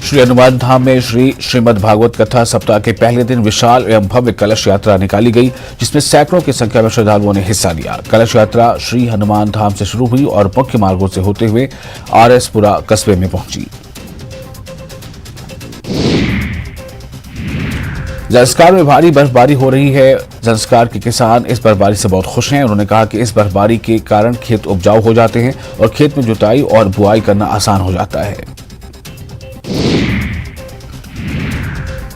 श्री हनुमान धाम में श्री श्रीमद् भागवत कथा सप्ताह के पहले दिन विशाल एवं भव्य कलश यात्रा निकाली गई, जिसमें सैकड़ों की संख्या में श्रद्धालुओं ने हिस्सा लिया। कलश यात्रा श्री हनुमान धाम से शुरू हुई और मुख्य मार्गों से होते हुए आरएसपुरा कस्बे में पहुंची। जंस्कार में भारी बर्फबारी हो रही है। जंस्कार के किसान इस बर्फबारी से बहुत खुश हैं। उन्होंने कहा कि इस बर्फबारी के कारण खेत उपजाऊ हो जाते हैं और खेत में जुताई और बुआई करना आसान हो जाता है।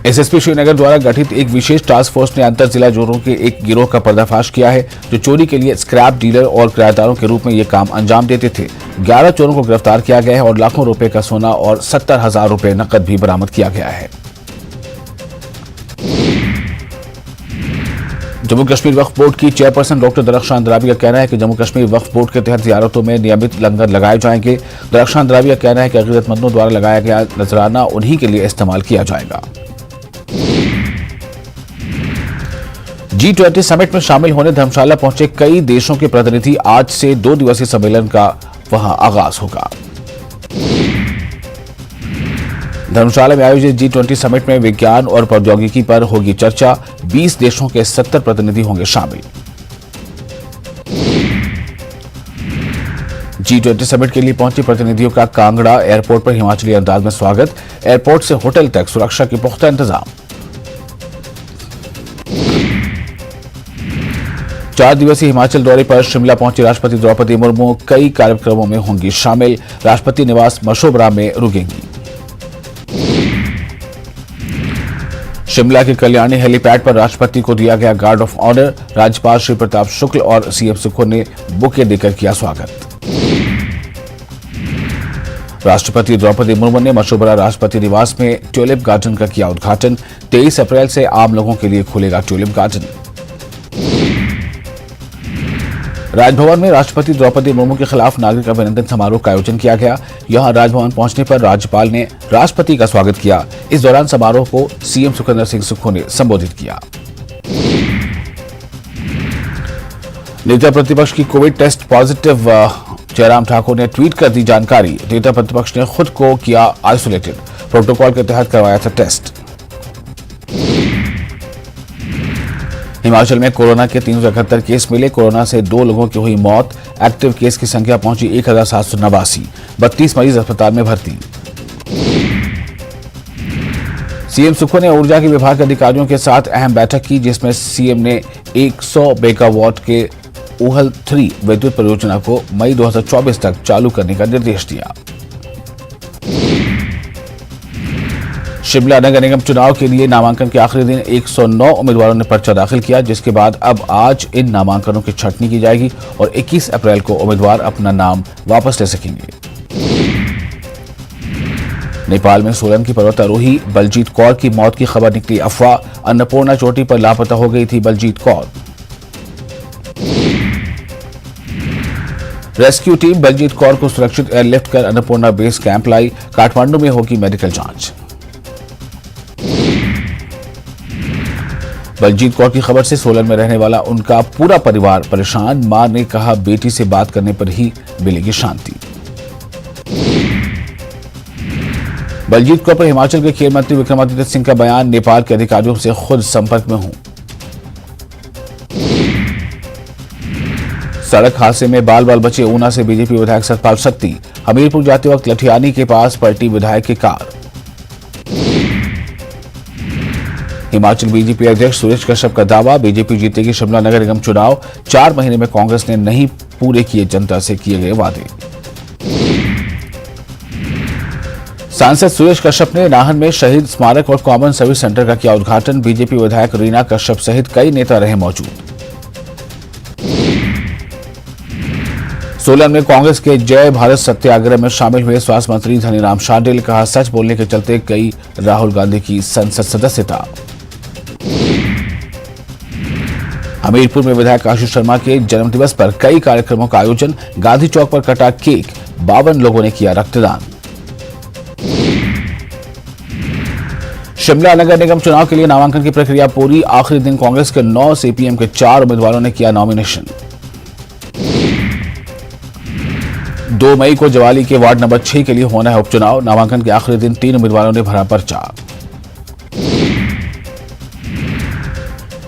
एसएसपी श्रीनगर द्वारा गठित एक विशेष टास्क फोर्स ने अंतर जिला चोरों के एक गिरोह का पर्दाफाश किया है, जो चोरी के लिए स्क्रैप डीलर और किराएदारों के रूप में ये काम अंजाम देते थे। 11 चोरों को गिरफ्तार किया गया है और लाखों रुपए का सोना और 70,000 रुपए नकद भी बरामद किया गया है। जम्मू कश्मीर वक्फ बोर्ड की चेयरपर्सन डॉक्टर दरख्शान दराबी का कहना है कि जम्मू कश्मीर वक्फ बोर्ड के तहत ज़ियारतों में नियमित लंगर लगाए जाएंगे। दरख्शान दराबी का कहना है कि अक़ीदतमंदों द्वारा लगाया गया नजराना उन्हीं के लिए इस्तेमाल किया जाएगा। G20 समिट में शामिल होने धर्मशाला पहुंचे कई देशों के प्रतिनिधि आज से 2 दिवसीय सम्मेलन का वहां आगाज होगा। धर्मशाला में आयोजित G20 समिट में विज्ञान और प्रौद्योगिकी पर होगी चर्चा। 20 देशों के 70 प्रतिनिधि होंगे शामिल। G20 समिट के लिए पहुंचे प्रतिनिधियों का कांगड़ा एयरपोर्ट पर हिमाचली अंदाज में स्वागत। एयरपोर्ट से होटल तक सुरक्षा के पुख्ता इंतजाम। 4 दिवसीय हिमाचल दौरे पर शिमला पहुंची राष्ट्रपति द्रौपदी मुर्मू कई कार्यक्रमों में होंगी शामिल। राष्ट्रपति निवास मशोबरा में रुकेंगी। शिमला के कल्याणी हेलीपैड पर राष्ट्रपति को दिया गया गार्ड ऑफ ऑनर। राज्यपाल श्री प्रताप शुक्ल और सीएम सुखो ने बुके देकर किया स्वागत। राष्ट्रपति द्रौपदी मुर्मू ने मशोबरा राष्ट्रपति निवास में ट्यूलिप गार्डन का किया उद्घाटन। 23 अप्रैल से आम लोगों के लिए खुलेगा ट्यूलिप गार्डन। राजभवन में राष्ट्रपति द्रौपदी मुर्मू के खिलाफ नागरिक अभिनंदन समारोह का आयोजन किया गया। यहां राजभवन पहुंचने पर राज्यपाल ने राष्ट्रपति का स्वागत किया। इस दौरान समारोह को सीएम सुखविंदर सिंह सुक्खू ने संबोधित किया। नेता प्रतिपक्ष की covid test positive, Jairam Thakur ने ट्वीट कर दी जानकारी। नेता प्रतिपक्ष ने खुद को किया आइसोलेटेड, प्रोटोकॉल के तहत करवाया था टेस्ट। हिमाचल में कोरोना के 371 केस मिले। कोरोना से 2 लोगों की हुई मौत। एक्टिव केस की संख्या पहुंची 1789। 32 मरीज अस्पताल में भर्ती। सीएम सुक्खू ने ऊर्जा के विभाग के अधिकारियों के साथ अहम बैठक की, जिसमें सीएम ने 100 मेगावाट के ऊहल 3 विद्युत परियोजना को मई 2024 तक चालू करने का निर्देश दिया। शिमला नगर निगम चुनाव के लिए नामांकन के आखिरी दिन 109 उम्मीदवारों ने पर्चा दाखिल किया, जिसके बाद अब आज इन नामांकनों की छंटनी की जाएगी और 21 अप्रैल को उम्मीदवार अपना नाम वापस ले सकेंगे। नेपाल में सोलन की पर्वतारोही बलजीत कौर की मौत की खबर निकली अफवाह। अन्नपूर्णा चोटी पर लापता हो गई थी बलजीत कौर। रेस्क्यू टीम बलजीत कौर को सुरक्षित एयरलिफ्ट कर अन्नपूर्णा बेस कैंप लाई। काठमांडू में होगी मेडिकल जांच। बलजीत कौर की खबर से सोलन में रहने वाला उनका पूरा परिवार परेशान। मां ने कहा बेटी से बात करने पर ही मिलेगी शांति। बलजीत कौर पर हिमाचल के खेल मंत्री विक्रमादित्य सिंह का बयान। नेपाल के अधिकारियों से खुद संपर्क में हूं। सड़क हादसे में बाल बाल बचे ऊना से बीजेपी विधायक सतपाल सत्ती। हमीरपुर जाते वक्त लठियानी के पास पलटी विधायक की कार। हिमाचल बीजेपी अध्यक्ष सुरेश कश्यप का दावा, बीजेपी जीतेगी शिमला नगर निगम चुनाव। 4 महीने में कांग्रेस ने नहीं पूरे किए जनता से किए गए वादे। सांसद सुरेश कश्यप ने नाहन में शहीद स्मारक और कॉमन सर्विस सेंटर का किया उद्घाटन। बीजेपी विधायक रीना कश्यप सहित कई नेता रहे मौजूद। सोलन में कांग्रेस के जय भारत सत्याग्रह में शामिल हुए स्वास्थ्य मंत्री धनीराम शांडिल। कहा सच बोलने के चलते कई राहुल गांधी की संसद सदस्यता। हमीरपुर में विधायक आशीष शर्मा के जन्मदिवस पर कई कार्यक्रमों का आयोजन। गांधी चौक पर कटा केक। 52 लोगों ने किया रक्तदान। शिमला नगर निगम चुनाव के लिए नामांकन की प्रक्रिया पूरी। आखिरी दिन कांग्रेस के 9, सीपीएम के 4 उम्मीदवारों ने किया नॉमिनेशन। 2 मई को जवाली के वार्ड नंबर 6 के लिए होना है उपचुनाव। नामांकन के आखिरी दिन 3 उम्मीदवारों ने भरा पर्चा।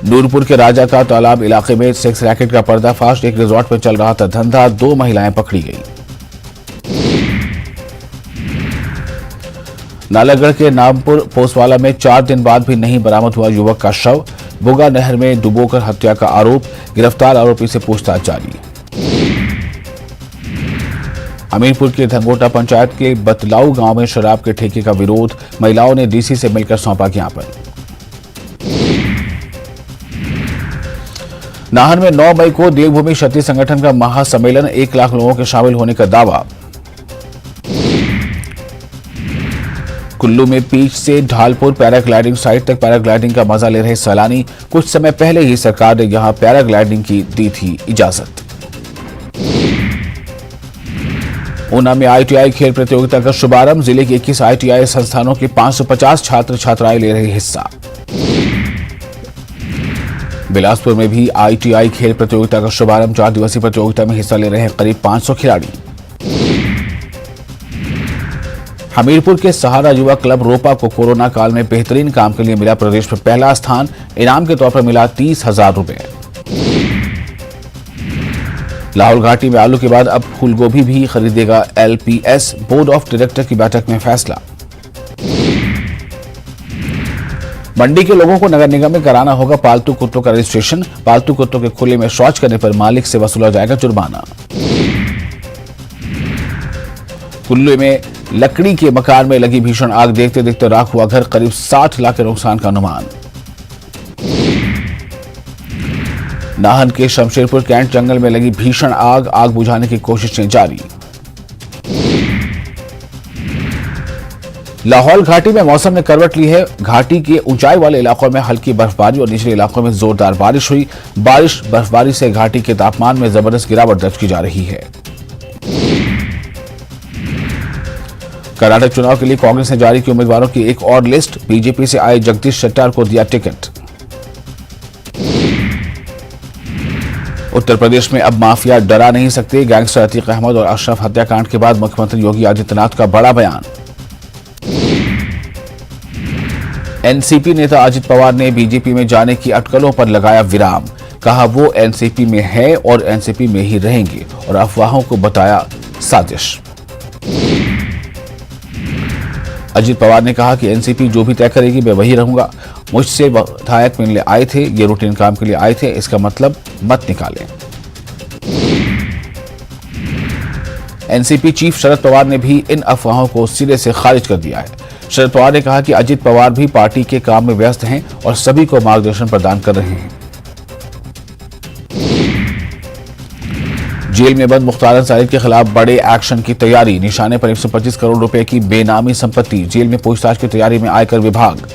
नूरपुर के राजा का तालाब इलाके में सेक्स रैकेट का पर्दाफाश। एक रिजॉर्ट में चल रहा था धंधा, 2 महिलाएं पकड़ी गई। नालागढ़ के नामपुर पोसवाला में 4 दिन बाद भी नहीं बरामद हुआ युवक का शव। बुगा नहर में डुबोकर हत्या का आरोप। गिरफ्तार आरोपी से पूछताछ जारी। हमीरपुर के धंगोटा पंचायत के बतलाऊ गांव में शराब के ठेके का विरोध। महिलाओं ने डीसी से मिलकर सौंपा ज्ञापन। नाहन में 9 मई को देवभूमि क्षत्रिय संगठन का महासम्मेलन। 1 लाख लोगों के शामिल होने का दावा। कुल्लू में पीच से ढालपुर पैराग्लाइडिंग साइट तक पैराग्लाइडिंग का मजा ले रहे सैलानी। कुछ समय पहले ही सरकार ने यहां पैराग्लाइडिंग की दी थी इजाजत। ऊना में आईटीआई खेल प्रतियोगिता का शुभारंभ। जिले के 21 आईटीआई संस्थानों के 550 छात्र छात्राएं ले रहे हिस्सा। बिलासपुर में भी आईटीआई खेल प्रतियोगिता का शुभारंभ। 4 दिवसीय प्रतियोगिता में हिस्सा ले रहे हैं करीब 500 खिलाड़ी। हमीरपुर के सहारा युवा क्लब रोपा को कोरोना काल में बेहतरीन काम के लिए मिला प्रदेश में पहला स्थान। इनाम के तौर पर मिला 30,000 रुपए। लाहौल घाटी में आलू के बाद अब फूलगोभी भी खरीदेगा एलपीएस। बोर्ड ऑफ डायरेक्टर की बैठक में फैसला। मंडी के लोगों को नगर निगम में कराना होगा पालतू कुत्तों का रजिस्ट्रेशन। पालतू कुत्तों के खुले में शौच करने पर मालिक से वसूला जाएगा जुर्माना। कुल्लू में लकड़ी के मकान में लगी भीषण आग। देखते देखते राख हुआ घर। करीब 60 लाख के नुकसान का अनुमान। नाहन के शमशेरपुर कैंट जंगल में लगी भीषण आग। आग बुझाने की कोशिशें जारी। लाहौल घाटी में मौसम ने करवट ली है। घाटी के ऊंचाई वाले इलाकों में हल्की बर्फबारी और निचले इलाकों में जोरदार बारिश हुई। बर्फबारी से घाटी के तापमान में जबरदस्त गिरावट दर्ज की जा रही है। कर्नाटक चुनाव के लिए कांग्रेस ने जारी की उम्मीदवारों की एक और लिस्ट। बीजेपी से आए जगदीश शेट्टार को दिया टिकट। उत्तर प्रदेश में अब माफिया डरा नहीं सकते। गैंगस्टर अतीक अहमद और अशरफ हत्याकांड के बाद मुख्यमंत्री योगी आदित्यनाथ का बड़ा बयान। एनसीपी नेता अजित पवार ने बीजेपी में जाने की अटकलों पर लगाया विराम। कहा वो एनसीपी में है और एनसीपी में ही रहेंगे और अफवाहों को बताया साजिश। अजित पवार ने कहा कि एनसीपी जो भी तय करेगी मैं वही रहूंगा। मुझसे विधायक मिलने आए थे, ये रूटीन काम के लिए आए थे, इसका मतलब मत निकालें। एनसीपी चीफ शरद पवार ने भी इन अफवाहों को सिरे से खारिज कर दिया है। शरद पवार ने कहा कि अजित पवार भी पार्टी के काम में व्यस्त हैं और सभी को मार्गदर्शन प्रदान कर रहे हैं। जेल में बंद मुख्तार अंसारी के खिलाफ बड़े एक्शन की तैयारी। निशाने पर 125 करोड़ रुपए की बेनामी संपत्ति। जेल में पूछताछ की तैयारी में आयकर विभाग।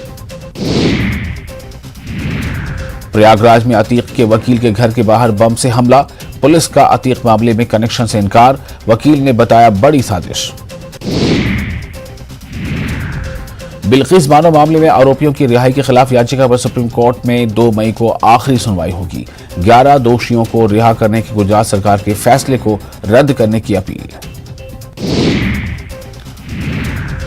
प्रयागराज में अतीक के वकील के घर के बाहर बम से हमला। पुलिस का अतीक मामले में कनेक्शन से इनकार। वकील ने बताया बड़ी साजिश। बिल्किस बानो मामले में आरोपियों की रिहाई के खिलाफ याचिका पर सुप्रीम कोर्ट में 2 मई को आखिरी सुनवाई होगी। 11 दोषियों को रिहा करने के गुजरात सरकार के फैसले को रद्द करने की अपील।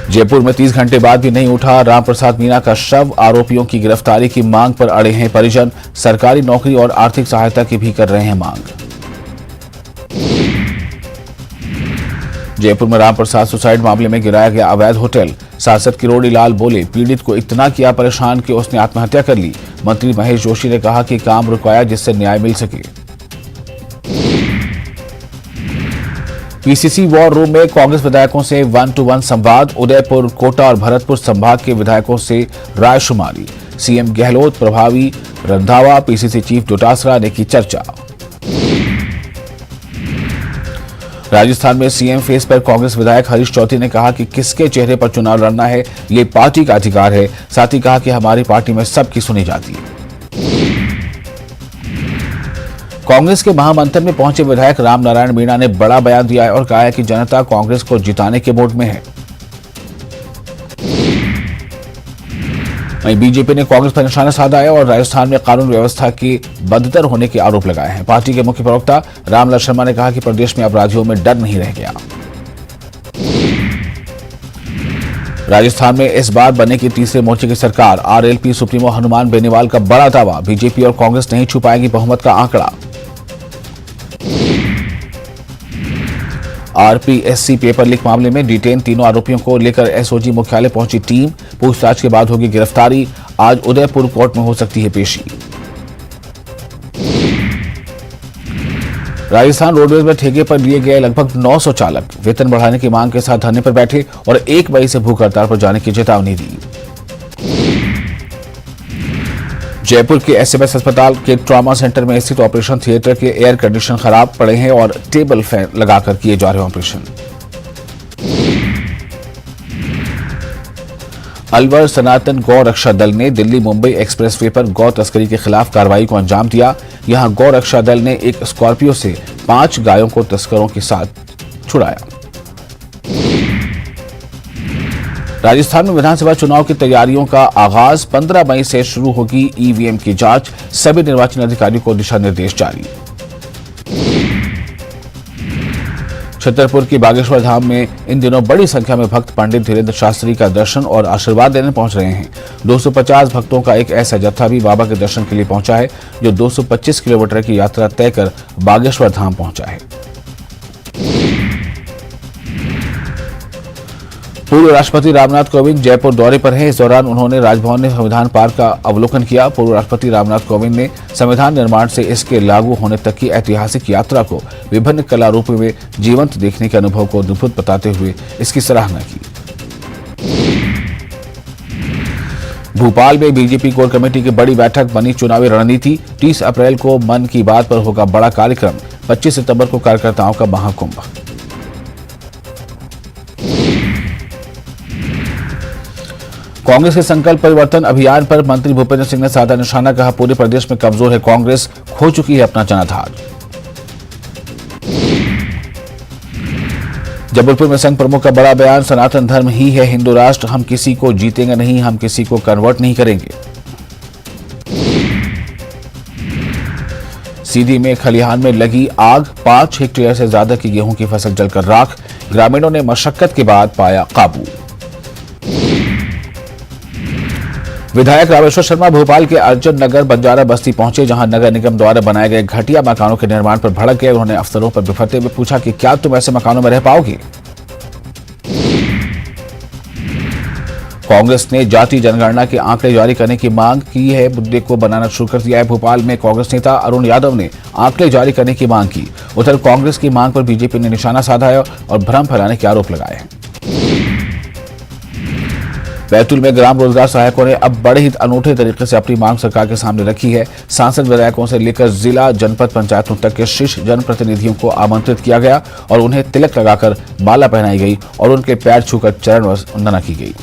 जयपुर में 30 घंटे बाद भी नहीं उठा रामप्रसाद मीणा का शव। आरोपियों की गिरफ्तारी की मांग पर अड़े हैं परिजन। सरकारी नौकरी और आर्थिक सहायता की भी कर रहे हैं मांग। जयपुर में रामप्रसाद सुसाइड मामले में गिराया गया अवैध होटल। सांसद किरोड़ी लाल बोले पीड़ित को इतना किया परेशान कि उसने आत्महत्या कर ली। मंत्री महेश जोशी ने कहा कि काम रुकवाया जिससे न्याय मिल सके। पीसीसी वॉर रूम में कांग्रेस विधायकों से 1-to-1 संवाद। उदयपुर, कोटा और भरतपुर संभाग के विधायकों से रायशुमारी। सीएम गहलोत, प्रभावी रंधावा, पीसीसी चीफ डोटासरा ने की चर्चा। राजस्थान में सीएम फेस पर कांग्रेस विधायक हरीश चौधरी ने कहा कि किसके चेहरे पर चुनाव लड़ना है ये पार्टी का अधिकार है। साथ ही कहा कि हमारी पार्टी में सबकी सुनी जाती है। कांग्रेस के महामंथन में पहुंचे विधायक रामनारायण मीणा ने बड़ा बयान दिया है और कहा है कि जनता कांग्रेस को जिताने के मूड में है। वहीं बीजेपी ने कांग्रेस पर निशाना साधा है और राजस्थान में कानून व्यवस्था के बदतर होने के आरोप लगाए हैं। पार्टी के मुख्य प्रवक्ता रामलाल शर्मा ने कहा कि प्रदेश में अपराधियों में डर नहीं रह गया। राजस्थान में इस बार बनने की तीसरे मोर्चे की सरकार। आरएलपी सुप्रीमो हनुमान बेनीवाल का बड़ा दावा। बीजेपी और कांग्रेस नहीं छुपाएगी बहुमत का आंकड़ा। आरपीएससी पेपर लीक मामले में डिटेन तीनों आरोपियों को लेकर एसओजी मुख्यालय पहुंची टीम। पूछताछ के बाद होगी गिरफ्तारी। आज उदयपुर कोर्ट में हो सकती है पेशी। राजस्थान रोडवेज में ठेके पर लिए गए लगभग 900 चालक वेतन बढ़ाने की मांग के साथ धरने पर बैठे और 1 मई से भूख हड़ताल पर जाने की चेतावनी दी। जयपुर के एसएमएस अस्पताल के ट्रॉमा सेंटर में स्थित ऑपरेशन थिएटर के एयर कंडीशन खराब पड़े हैं और टेबल फैन लगाकर किए जा रहे ऑपरेशन। अलवर सनातन गौ रक्षा दल ने दिल्ली मुंबई एक्सप्रेसवे पर गौ तस्करी के खिलाफ कार्रवाई को अंजाम दिया। यहां गौ रक्षा दल ने एक स्कॉर्पियो से 5 गायों को तस्करों के साथ छुड़ाया। राजस्थान में विधानसभा चुनाव की तैयारियों का आगाज। 15 मई से शुरू होगी ईवीएम की जांच। सभी निर्वाचन अधिकारियों को दिशा निर्देश जारी। छतरपुर की बागेश्वर धाम में इन दिनों बड़ी संख्या में भक्त पंडित धीरेन्द्र शास्त्री का दर्शन और आशीर्वाद लेने पहुंच रहे हैं। 250 भक्तों का एक ऐसा जत्था भी बाबा के दर्शन के लिए पहुंचा है जो 225 किलोमीटर की यात्रा तय कर बागेश्वर धाम पहुंचा है। पूर्व राष्ट्रपति रामनाथ कोविंद जयपुर दौरे पर हैं। इस दौरान उन्होंने राजभवन में संविधान पार्क का अवलोकन किया। पूर्व राष्ट्रपति रामनाथ कोविंद ने संविधान निर्माण से इसके लागू होने तक की ऐतिहासिक यात्रा को विभिन्न कला रूपों में जीवंत देखने के अनुभव को अद्भुत बताते हुए इसकी सराहना की। भोपाल में बीजेपी कोर कमेटी की बड़ी बैठक। बनी चुनावी रणनीति। 30 अप्रैल को मन की बात पर होगा बड़ा कार्यक्रम। 25 सितंबर को कार्यकर्ताओं का महाकुंभ। कांग्रेस के संकल्प परिवर्तन अभियान पर मंत्री भूपेंद्र सिंह ने साधा निशाना। कहा पूरे प्रदेश में कमजोर है कांग्रेस, खो चुकी है अपना जनाधार। जबलपुर में संघ प्रमुख का बड़ा बयान। सनातन धर्म ही है हिंदू राष्ट्र। हम किसी को जीतेंगे नहीं, हम किसी को कन्वर्ट नहीं करेंगे। सीधी में खलिहान में लगी आग। 5 हेक्टेयर से ज्यादा की गेहूं की फसल जलकर राख। ग्रामीणों ने मशक्कत के बाद पाया काबू। विधायक रामेश्वर शर्मा भोपाल के अर्जुन नगर बंजारा बस्ती पहुंचे, जहां नगर निगम द्वारा बनाए गए घटिया मकानों के निर्माण पर भड़क गए। उन्होंने अफसरों पर बिफरते हुए पूछा कि क्या तुम ऐसे मकानों में रह पाओगे। कांग्रेस ने जाति जनगणना के आंकड़े जारी करने की मांग की है। मुद्दे को बनाना शुरू कर दिया है। भोपाल में कांग्रेस नेता अरुण यादव ने आंकड़े जारी करने की मांग की। उधर कांग्रेस की मांग पर बीजेपी ने निशाना साधा है और भ्रम फैलाने के आरोप लगाए हैं। बैतूल में ग्राम रोजगार सहायकों ने अब बड़े ही अनूठे तरीके से अपनी मांग सरकार के सामने रखी है। सांसद विधायकों से लेकर जिला जनपद पंचायतों तक के शीर्ष जनप्रतिनिधियों को आमंत्रित किया गया और उन्हें तिलक लगाकर माला पहनाई गई और उनके पैर छूकर चरण वंदना की गई।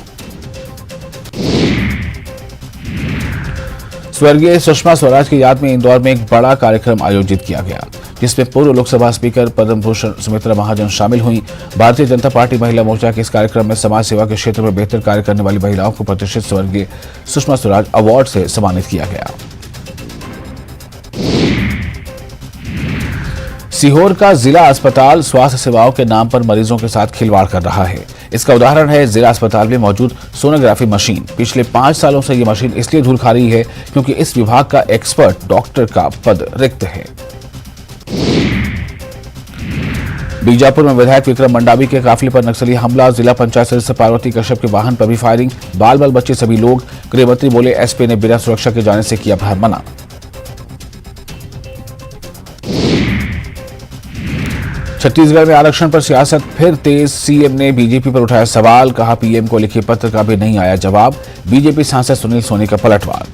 स्वर्गीय सुषमा स्वराज की याद में इंदौर में एक बड़ा कार्यक्रम आयोजित किया गया, जिसमें पूर्व लोकसभा स्पीकर पद्म भूषण सुमित्रा महाजन शामिल हुई। भारतीय जनता पार्टी महिला मोर्चा के इस कार्यक्रम में समाज सेवा के क्षेत्र में बेहतर कार्य करने वाली महिलाओं को प्रतिष्ठित स्वर्गीय सुषमा स्वराज अवार्ड से सम्मानित किया गया। सीहोर का जिला अस्पताल स्वास्थ्य सेवाओं के नाम पर मरीजों के साथ खिलवाड़ कर रहा है। इसका उदाहरण है जिला अस्पताल में मौजूद सोनोग्राफी मशीन। पिछले 5 सालों से यह मशीन इसलिए धूल खा रही है क्योंकि इस विभाग का एक्सपर्ट डॉक्टर का पद रिक्त है। बीजापुर में विधायक विक्रम मंडावी के काफिले पर नक्सली हमला। जिला पंचायत सदस्य पार्वती कश्यप के वाहन पर भी फायरिंग। बाल बाल बच्चे सभी लोग। गृह मंत्री बोले एसपी ने बिना सुरक्षा के जाने से किया बाहर मना। छत्तीसगढ़ में आरक्षण पर सियासत फिर तेज। सीएम ने बीजेपी पर उठाया सवाल। कहा पीएम को लिखे पत्र का भी नहीं आया जवाब। बीजेपी सांसद सुनील सोनी का पलटवार।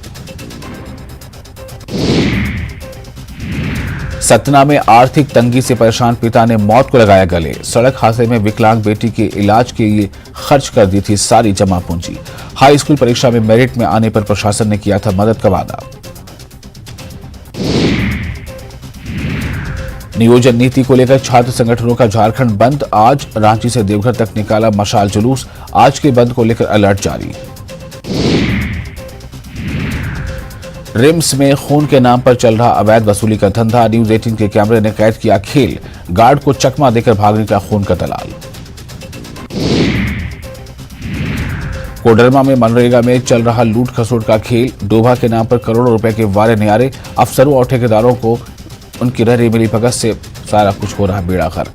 सतना में आर्थिक तंगी से परेशान पिता ने मौत को लगाया गले। सड़क हादसे में विकलांग बेटी के इलाज के लिए खर्च कर दी थी सारी जमा पूंजी। हाई स्कूल परीक्षा में मेरिट में आने पर प्रशासन ने किया था मदद का वादा। नियोजन नीति को लेकर छात्र संगठनों का झारखंड बंद। आज रांची से देवघर तक निकाला मशाल जुलूस। आज के बंद को लेकर अलर्ट जारी। रिम्स में खून के नाम पर चल रहा अवैध वसूली का धंधा। न्यूज 18 के कैमरे ने कैद किया खेल। गार्ड को चकमा देकर भागने का खून का दलाल। कोडरमा में मनरेगा में चल रहा लूट खसोट का खेल, डोभा के नाम पर करोड़ों रुपए के वारे न्यारे, अफसरों और ठेकेदारों को उनकी रही मिली भगत से सारा कुछ हो रहा बेड़ा गर्क।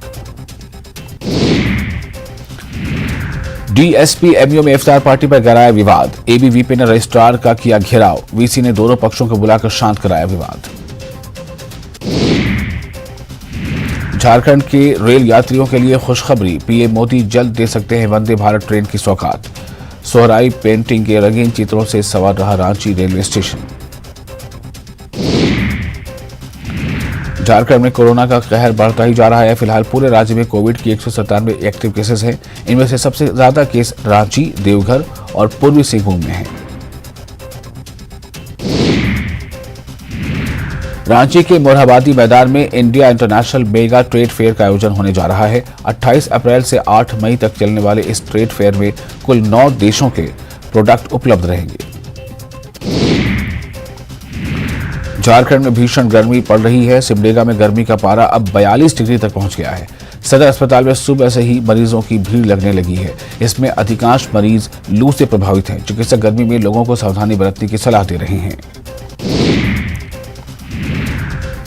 डीएसपी-एमयू में इफ्तार पार्टी पर गहराया विवाद, एबीवीपी ने रजिस्ट्रार का किया घेराव, वीसी ने दोनों पक्षों को बुलाकर शांत कराया विवाद। झारखंड के रेल यात्रियों के लिए खुशखबरी, पीएम मोदी जल्द दे सकते हैं वंदे भारत ट्रेन की सौगात। सोहराई पेंटिंग के रंगीन चित्रों से सवार रहा रांची रेलवे स्टेशन। झारखंड में कोरोना का कहर बढ़ता ही जा रहा है। फिलहाल पूरे राज्य में कोविड की 197 एक्टिव केसेस हैं। इनमें से सबसे ज्यादा केस रांची, देवघर और पूर्वी सिंहभूम में हैं। रांची के मोरहाबादी मैदान में India international mega trade fair का आयोजन होने जा रहा है। 28 अप्रैल से 8 मई तक चलने वाले इस ट्रेड फेयर में कुल 9 देशों के प्रोडक्ट उपलब्ध रहेंगे। झारखंड में भीषण गर्मी पड़ रही है। सिमडेगा में गर्मी का पारा अब 42 डिग्री तक पहुंच गया है। सदर अस्पताल में सुबह से ही मरीजों की भीड़ लगने लगी है। इसमें अधिकांश मरीज लू से प्रभावित हैं। चिकित्सक गर्मी में लोगों को सावधानी बरतने की सलाह दे रहे हैं।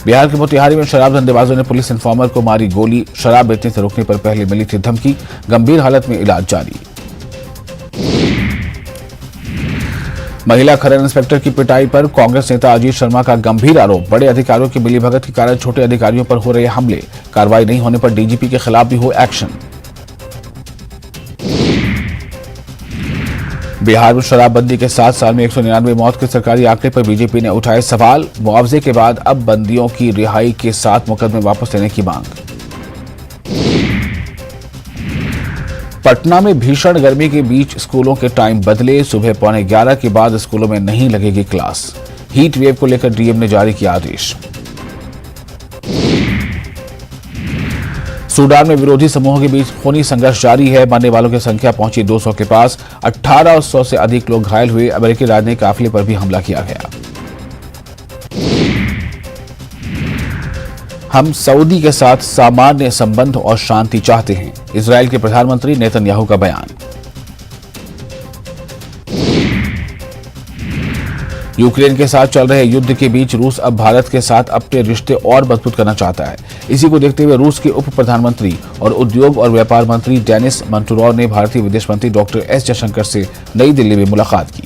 बिहार के मोतिहारी में शराब धंधेबाजों ने पुलिस इन्फॉर्मर को मारी गोली, शराब बेचने से रोकने पर पहले मिली थी धमकी, गंभीर हालत में इलाज जारी। महिला खनन इंस्पेक्टर की पिटाई पर कांग्रेस नेता अजीत शर्मा का गंभीर आरोप, बड़े अधिकारियों की मिलीभगत के कारण छोटे अधिकारियों पर हो रहे हमले, कार्रवाई नहीं होने पर डीजीपी के खिलाफ भी हो एक्शन। बिहार में शराबबंदी के 7 साल में 199 मौत के सरकारी आंकड़े पर बीजेपी ने उठाए सवाल, मुआवजे के बाद अब बंदियों की रिहाई के 7 मुकदमे वापस लेने की मांग। पटना में भीषण गर्मी के बीच स्कूलों के टाइम बदले, सुबह 11:15 के बाद स्कूलों में नहीं लगेगी क्लास। हीट वेव को लेकर डीएम ने जारी किया आदेश। सूडान में विरोधी समूहों के बीच खूनी संघर्ष जारी है। मरने वालों की संख्या पहुंची 200 के पास, 1800 से अधिक लोग घायल हुए। अमेरिकी राजनयिक काफिले पर भी हमला किया गया। हम सऊदी के साथ सामान्य संबंध और शांति चाहते हैं, इजरायल के प्रधानमंत्री नेतन्याहू का बयान। यूक्रेन के साथ चल रहे युद्ध के बीच रूस अब भारत के साथ अपने रिश्ते और मजबूत करना चाहता है। इसी को देखते हुए रूस के उप प्रधानमंत्री और उद्योग और व्यापार मंत्री डेनिस मंटुरोव ने भारतीय विदेश मंत्री डॉक्टर एस जयशंकर से नई दिल्ली में मुलाकात की।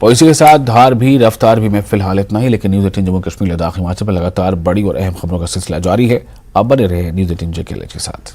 और इसी के साथ धार भी रफ्तार भी में फिलहाल इतना ही, लेकिन न्यूज 18 जम्मू कश्मीर लद्दाख हिमाचल में लगातार बड़ी और अहम खबरों का सिलसिला जारी है। अब बने रहे न्यूज 18 के साथ।